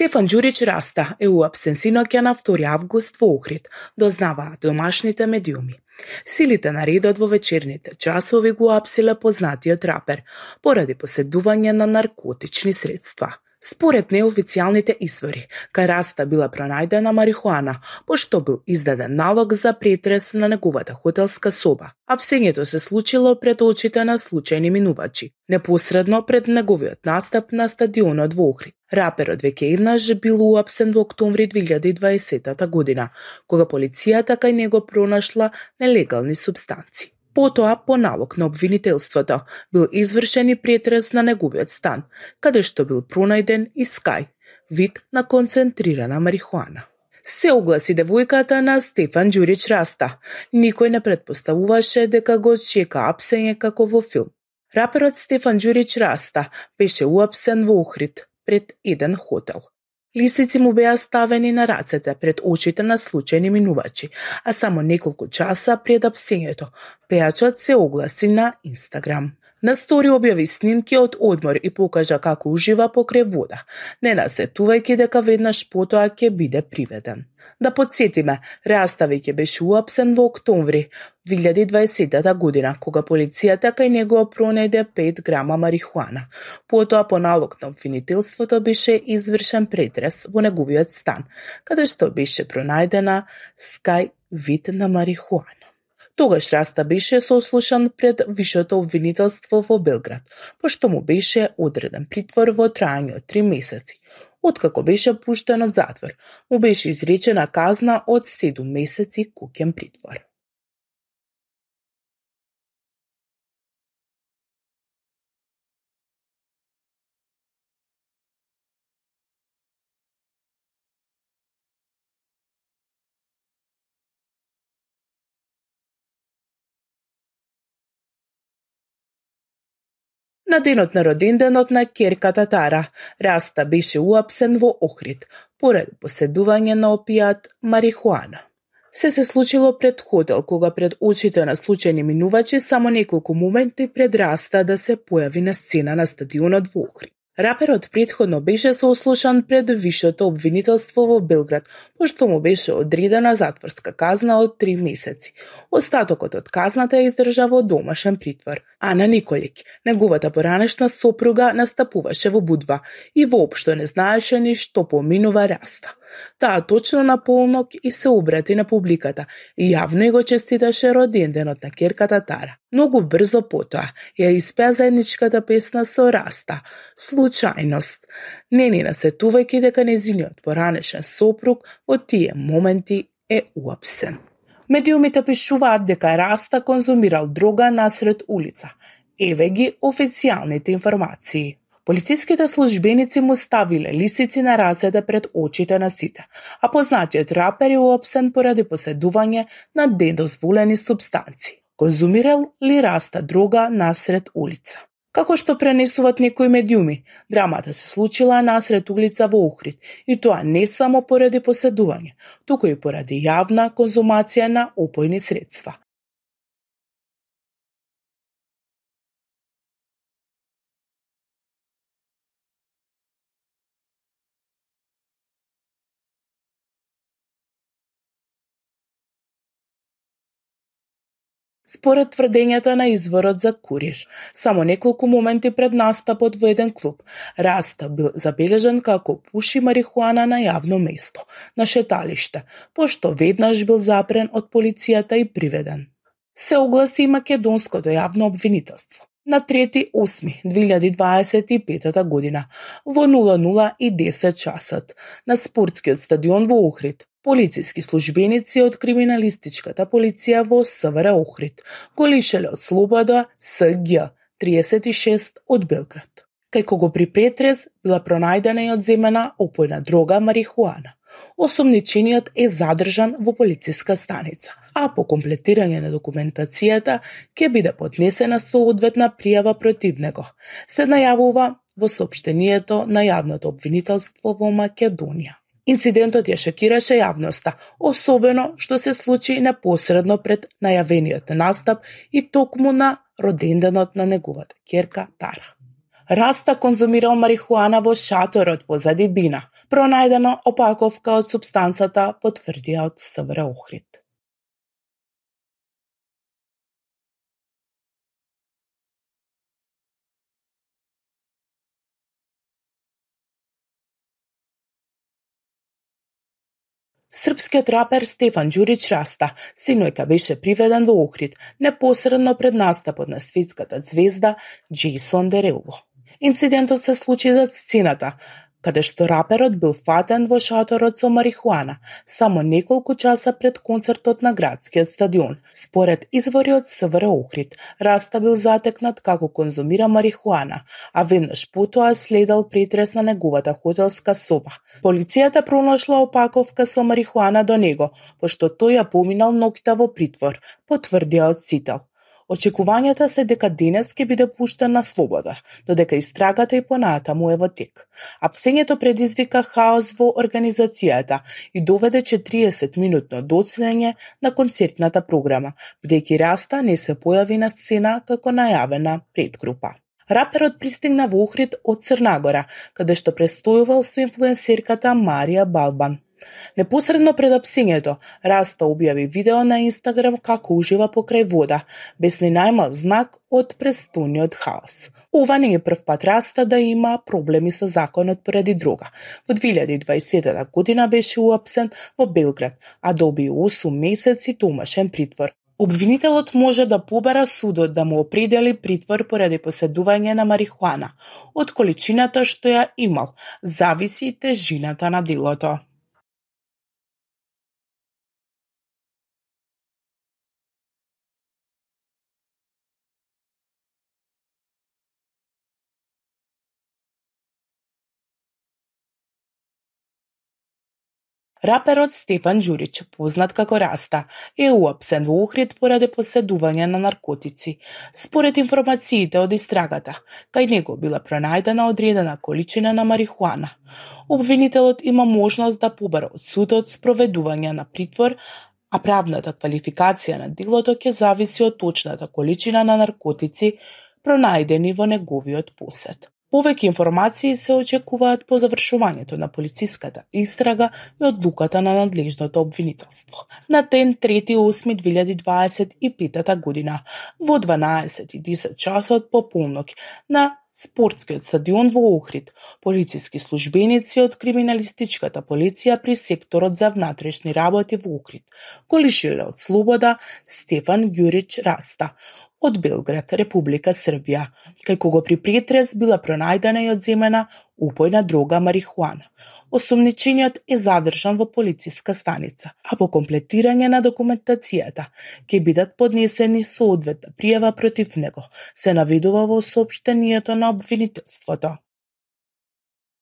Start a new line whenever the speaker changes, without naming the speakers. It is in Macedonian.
Стефан Ѓурич Раста е уапсен синоќа на 2 август во Охрид, дознаваат домашните медиуми. Силите на редот во вечерните часови го уапсиле познатиот рапер поради поседување на наркотични средства. Според неофицијалните извори, кај Раста била пронајдена марихуана, пошто бил издаден налог за претрес на неговата хотелска соба. Апсењето се случило пред очите на случајни минувачи, непосредно пред неговиот настап на стадионот во Охрид. Раперот веќе еднаш бил уапсен во октомври 2020 година, кога полицијата кај него пронашла нелегални супстанци. Потоа, по налог на обвинителството, бил извршен и претрес на неговиот стан, каде што бил пронајден и скај, вид на концентрирана марихуана. Се огласи девојката на Стефан Ѓурич Раста. Никој не претпоставуваше дека го чека апсење како во филм. Раперот Стефан Ѓурич Раста беше уапсен во Охрид пред еден хотел. Лисици му беа ставени на рацете пред очите на случајни минувачи, а само неколку часа пред апсењето, пејачот се огласи на Инстаграм. На стори објави снимки од одмор и покажа како ужива покрај вода, не насетувајќи дека веднаш потоа ќе биде приведен. Да подсетиме, Раста веќе беше уапсен во октомври 2020 година, кога полицијата кај него пронајде 5 грама марихуана. Потоа по налог на обвинителството беше извршен претрес во неговиот стан, каде што беше пронајдена скај вид на марихуана. Тогаш Раста беше сослушан пред Вишето обвинителство во Белград, пошто му беше одреден притвор во трајање од 3 месеци. Откако беше пуштен од затвор, му беше изречена казна од 7 месеци куќен притвор. На денот на роденденот на ќерката Тара, Раста беше уапсен во Охрид поради поседување на опијат марихуана. Се случило пред хотел, кога пред очите на случајни минувачи само неколку моменти пред Раста да се појави на сцена на стадионот во Охрид. Раперот претходно беше сослушан пред Вишето обвинителство во Белград, пошто му беше одредена затворска казна од 3 месеци. Остатокот од казната ја издржа во домашен притвор. Ана Николиќ, неговата поранешна сопруга, настапуваше во Будва и воопшто не знаеше ни што поминува Раста. Таа точно на полнок и се обрати на публиката и јавно го честиташе роденденот на ќерката Тара. Многу брзо потоа ја испеа заедничката песна со Раста, Случајност, не ни насетувајќи дека незиниот поранешен сопруг во тие моменти е уапсен. Медиумите пишуваат дека Раста конзумирал дрога насред улица. Еве ги официјалните информации. Полициските службеници му ставиле лисици на рацете пред очите на сите, а познатиот рапер е уапсен поради поседување на недозволени супстанци. Конзумирал ли Раста дрога насред улица? Како што пренесуваат некои медиуми, драмата се случила насред улица во Охрид, и тоа не само поради поседување, туку и поради јавна конзумација на опојни средства. Според тврдењата на изворот за Курир, само неколку моменти пред настапот во еден клуб, Раста бил забележан како пуши марихуана на јавно место, на шеталиште, пошто веднаш бил запрен од полицијата и приведен. Се огласи македонското јавно обвинителство. На 3.8.2025 година, во 00:10 часот, на спортскиот стадион во Охрид, полициски службеници од криминалистичката полиција во СВР Охрид го лишеле од слобода СГ 36 од Белград. Кај кого при претрес била пронајдена и одземена опојна дрога марихуана. Осомничениот е задржан во полициска станица, а по комплетирање на документацијата ќе биде поднесена соодветна пријава против него, се најавува во соопштението на јавното обвинителство во Македонија. Инцидентот ја шокираше јавноста, особено што се случи непосредно пред најавениот настап и токму на роденденот на неговата ќерка Тара. Раста конзумирал марихуана во шаторот позади бина. Пронајдена опаковка од супстанцата, потврдија од СВР Охрид. Српскиот рапер Стефан Ѓурич Раста синојка беше приведен во Охрид непосредно пред настапот на светската ѕвезда Џејсон Деруло. Инцидентот се случи зад сцената, каде што раперот бил фатен во шаторот со марихуана само неколку часа пред концертот на градскиот стадион. Според извори од СВР Охрид, Раста бил затекнат како конзумира марихуана, а веднаш потоа следел претрес на неговата хотелска соба. Полицијата пронашла опаковка со марихуана до него, пошто тој ја поминал ноќта во притвор, потврдија од Сител. Очекувањата се дека денес ќе биде пуштен на слобода, додека истрагата и понатаму е во тек. Апсењето предизвика хаос во организацијата и доведе 40-минутно доцнење на концертната програма, бидејќи Раста не се појави на сцена како најавена предгрупа. Раперот пристигна во Охрид од Црнагора, каде што престојувал со инфлуенсерката Марија Балбан. Непосредно пред апсењето, Раста објави видео на Инстаграм како ужива покрај вода, без ни најмал знак од престојниот хаос. Ова не е прв пат Раста да има проблеми со законот поради дрога. Во 2020 година беше уапсен во Белград, а доби 8 месеци домашен притвор. Обвинителот може да побара судот да му определи притвор поради поседување на марихуана. Од количината што ја имал, зависи и тежината на делото. Раперот Стефан Ѓурич, познат како Раста, е уапсен во Охрид поради поседување на наркотици. Според информациите од истрагата, кај него била пронајдена одредена количина на марихуана. Обвинителот има можност да побара од судот спроведување на притвор, а правната квалификација на делото ќе зависи од точната количина на наркотици пронајдени во неговиот посед. Повеќе информации се очекуваат по завршувањето на полициската истрага и одлуката на надлежното обвинителство. На ден 3.8.2025 година, во 12:10 часот по полноќ, на спортскиот стадион во Охрид, полициски службеници од криминалистичката полиција при секторот за внатрешни работи во Охрид го лишиле од слобода Стефан Ѓурич Раста од Белград, Република Србија, кај кого при претрес била пронајдена и одземена упојна дрога марихуана. Осумничениот е задржан во полициска станица, а по комплетирање на документацијата ќе бидат поднесени соодветна пријава против него, се наведува во соопштението на обвинителството.